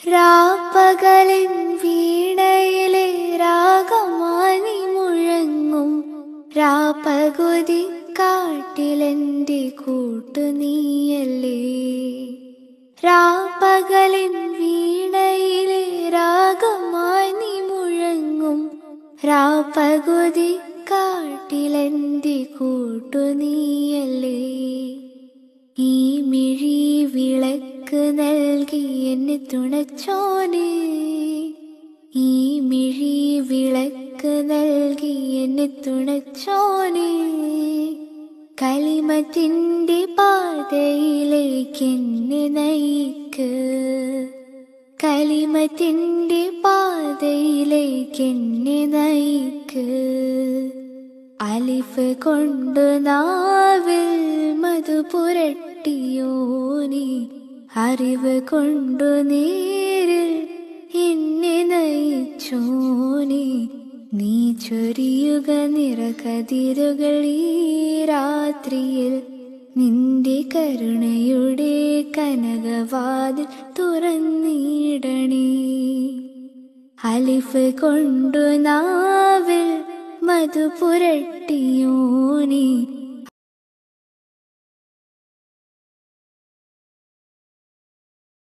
രാപ്പകലിൻ വീണയിലെ രാഗമാനി മുഴങ്ങും രാപ്പകുതി കാട്ടിലെന്റെ കൂട്ടുനീയല്ലേ. രാപ്പകലിൻ വീണയിലെ രാഗമാനി മുഴങ്ങും രാപ്പകുതി കാട്ടിലെന്റെ കൂട്ടുനീയല്ലേ. ഈ മിഴി വിളക്ക് നൽകി എന്നെ തുണച്ചോനെ, ഈ മിഴി വിളക്ക് നൽകി എന്നെ തുണച്ചോനെ. കലിമത്തിന്റെ പാതയിലേക്ക് എന്നെ നയിക്ക്, കലിമത്തിന്റെ പാതയിലേക്ക് എന്നെ നയിക്ക്. അലിഫ് കൊണ്ടു നാവിൽ മധു പുരട്ടിയോനെ, അറിവ് കൊണ്ടു നേരിൽ എന്നെ നയിച്ചോനെ. നീ ചൊരിയുക നിറകതിരുകൾ ഈ രാത്രിയിൽ, നിന്റെ കരുണയുടെ കനകവാതിൽ തുറന്നിടണേ. അലിഫ് കൊണ്ടു നാവിൽ മധു പുരട്ടിയോനെ,